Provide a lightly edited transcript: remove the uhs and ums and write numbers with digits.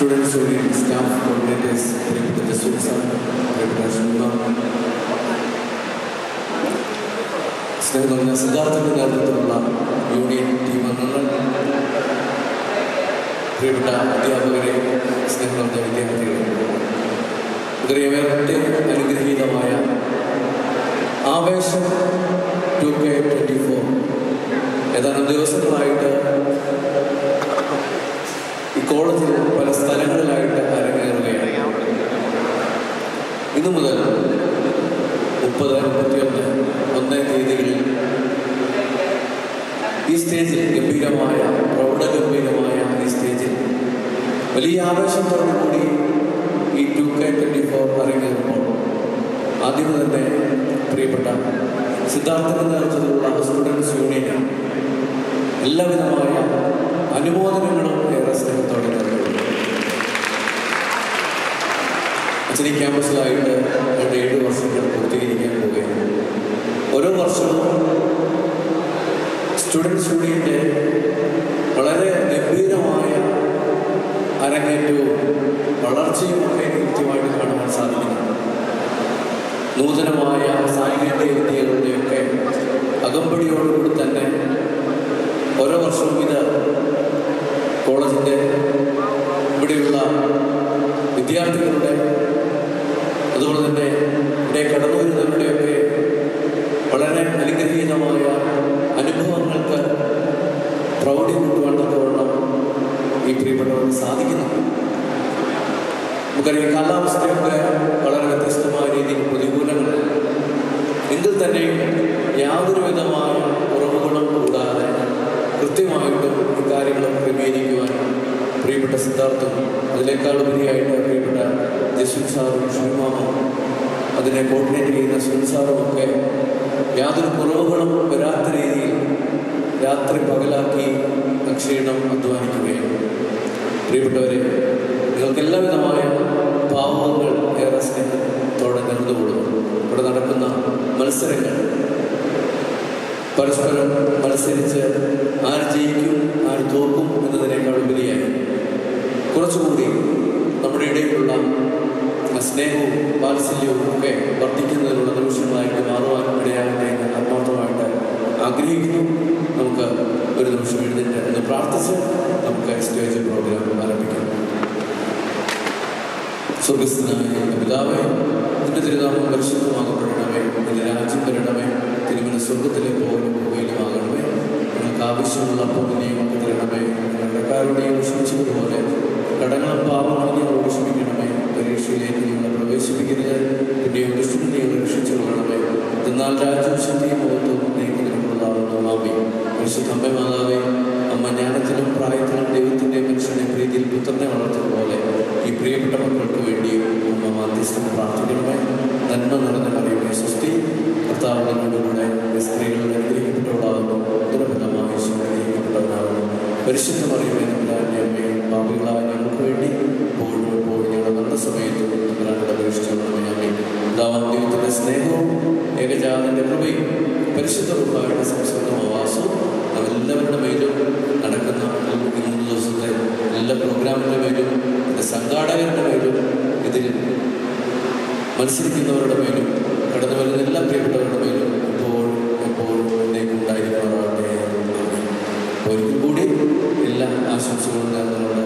students, staff, coordinators, the students സ്നേഹം സിദ്ധാർത്ഥന്റെ നേതൃത്വത്തിലുള്ള union team അംഗങ്ങൾ, പ്രിയപ്പെട്ട അധ്യാപകരെ, സ്നേഹം വിദ്യാർത്ഥികളെ, ഇത്രയേറെ അനുഗ്രഹീതമായ ആവേശം 2K24 ഏതാനും ദിവസങ്ങളായിട്ട് ഈ കോളേജിൽ പല സ്ഥലങ്ങളിലായിട്ട് അരങ്ങേറുകയാണ്. ഇന്നു മുതൽ 30, 31 തീയതികളിൽ ഈ സ്റ്റേജിൽ പ്രൗഢഗംഭീരമായ ഈ സ്റ്റേജിൽ വലിയ ആവേശത്തോടുകൂടി ഈ 2K24 അരങ്ങേറുമ്പോൾ ആദ്യം തന്നെ പ്രിയപ്പെട്ട സിദ്ധാർത്ഥന്റെ നേതൃത്വത്തിലുള്ള സ്റ്റുഡൻസ് യൂണിയന് എല്ലാവിധമായ അനുമോദനങ്ങളും ഏറെ സ്നേഹത്തോടെ നൽകുന്നു. അച്ഛനീ ക്യാമ്പസിലായിട്ട് 7 വർഷങ്ങൾ പൂർത്തീകരിക്കാൻ പോവുകയാണ്. ഓരോ വർഷവും സ്റ്റുഡൻസ് യൂണിയൻ്റെ വളരെ ഗംഭീരമായ അരങ്ങേറ്റവും വളർച്ചയും ഒക്കെ കൃത്യമായിട്ട് കാണുവാൻ സാധിക്കുന്നു. നൂതനമായ സാങ്കേതിക വിദ്യകളുടെയൊക്കെ അകമ്പടിയോടുകൂടി തന്നെ ഓരോ വർഷവും ഇത് കോളേജിൻ്റെ ഇവിടെയുള്ള വിദ്യാർത്ഥികളുടെ, അതുപോലെ തന്നെ ഇവിടെ കടന്നു വരുന്നവരുടെയൊക്കെ വളരെ അനുഗ്രഹീതമായ അനുഭവങ്ങൾക്ക് പ്രൗഢി കൂട്ടുവാൻ തക്കവണ്ണം ഈ പ്രിയപ്പെട്ടവർക്ക് സാധിക്കുന്നു. നമുക്കറിയാം, കാലാവസ്ഥയൊക്കെ വളരെ വ്യത്യസ്തമായ രീതിയിൽ പ്രതികൂലങ്ങൾ എങ്കിൽ തന്നെയും യാതൊരു വിധമായ കുറവുകളും കൂടാതെ കൃത്യമായിട്ടും ഈ കാര്യങ്ങൾ ക്രമീകരിക്കുവാൻ പ്രിയപ്പെട്ട സിദ്ധാർത്ഥം, അതിനേക്കാൾ ഉപരിയായിട്ട് പ്രിയപ്പെട്ട ജസ്വിൻ സാറും ഷിമാമും അതിനെ കോർഡിനേറ്റ് ചെയ്യുന്ന സുൻ സാറും ഒക്കെ യാതൊരു കുറവുകളും വരാത്ത രീതിയിൽ രാത്രി പകലാക്കി അക്ഷീണം അധ്വാനിക്കുകയാണ്. പ്രിയപ്പെട്ടവരെ, നിങ്ങൾക്ക് എല്ലാവിധമായ ഭാവങ്ങൾ ഏറെ സ്നേഹത്തോടെ നിറഞ്ഞുകൊള്ളുന്നു. ഇവിടെ നടക്കുന്ന മത്സരങ്ങൾ പരസ്പരം മത്സരിച്ച് ആര് ജയിക്കും ആര് തോക്കും എന്നതിനേക്കാൾ ഉപരിയായി കുറച്ചുകൂടി നമ്മുടെ ഇടയിലുള്ള സ്നേഹവും വാത്സല്യവും ഒക്കെ വർദ്ധിക്കുന്നതിനുള്ള നിമിഷങ്ങളായിട്ട് മാറുവാൻ ഇടയാകട്ടെ എന്ന് ആത്മാർത്ഥമായിട്ട് ആഗ്രഹിക്കുന്നു. നമുക്ക് ഒരു നിമിഷം എഴുന്നേറ്റ് എന്ന് പ്രാർത്ഥിച്ച് നമുക്ക് സ്റ്റേജ് പ്രോഗ്രാം ആരംഭിക്കാം. സ്വർഗസ്ഥനായ പിതാവേ, നിന്റെ തിരുനാമം പരിശുദ്ധമാകപ്പെടണമേ, നിന്റെ രാജ്യം വരണമേ, തിരുമന സ്വർഗത്തിലെ പോലെ ഭൂമിയിലുമാകണമേ. ഞങ്ങൾക്ക് ആവശ്യമുള്ള പൊന്നിനെയും തരണമേ. കടക്കാരുടെയും ക്ഷമിച്ചതുപോലെ കടങ്ങളും പാപങ്ങളും ഞങ്ങളോട് ക്ഷമിക്കണമേ. പരീക്ഷയിലേക്ക് ഞങ്ങളെ പ്രവേശിപ്പിക്കരുത്, പിന്നെയും ദുഷ്ടനെ ഞങ്ങളെ രക്ഷിച്ചു കൊള്ളണമേ. എന്നാൽ രാജ്യം ശക്തിയും മഹത്വവും നീക്കുന്നതിനുള്ളതാവുന്നു. ആമേൻ. പരിശുദ്ധ അമ്മേ മാതാവേ, അമ്മ ജ്ഞാനത്തിലും പ്രായത്തിലും ദൈവത്തിൻ്റെ മനുഷ്യനെ പ്രീതിയിൽ പുത്രനെ വളർത്തുന്നതുപോലെ ഈ പ്രിയപ്പെട്ട മക്കൾക്ക് വേണ്ടിയും അമ്മ മാധ്യസ്ഥം പ്രാർത്ഥിക്കണമേ. നന്മ നിറഞ്ഞ മറിയമേ സ്വസ്തി, കർത്താവിനോടുകൂടെ സ്ത്രീകളുടെ അനുഗ്രഹിക്കപ്പെട്ടവളാകുന്നു, ഉത്തരഫലമായി അനുഗ്രഹിക്കപ്പെട്ടവനാകുന്നു. പരിശുദ്ധ മറിയമേ തമ്പുരാന്റെ അമ്മേ, പാപികളായ ഞങ്ങൾക്ക് വേണ്ടി എപ്പോഴും ഞങ്ങളുടെ നല്ല സമയത്തും തമ്പുരാനോട് അപേക്ഷിച്ചുകൊള്ളണമേ. ആമേൻ. പിതാവാം ദൈവത്തിൻ്റെ സ്നേഹവും ഏകജാതന്റെ കൃപയും പരിശുദ്ധ റൂഹായുടെ സംസ്കൃതമാവാസവും എല്ലാവരുടെ മേലും നടക്കുന്ന 3 ദിവസത്തെ എല്ലാ പ്രോഗ്രാമിൻ്റെ മേലും ഇതിൻ്റെ സംഘാടകരുടെ മേലും ഇതിൽ മത്സരിക്കുന്നവരുടെ മേലും കടന്നു വരുന്ന എല്ലാ പ്രിയപ്പെട്ടവരുടെ മേലും എപ്പോഴും എന്നേക്കും ഉണ്ടായിരിക്കുന്നവരാകട്ടെ. ഒരിക്കൽ കൂടി എല്ലാ ആശംസകളും നേർന്നുകൊണ്ട്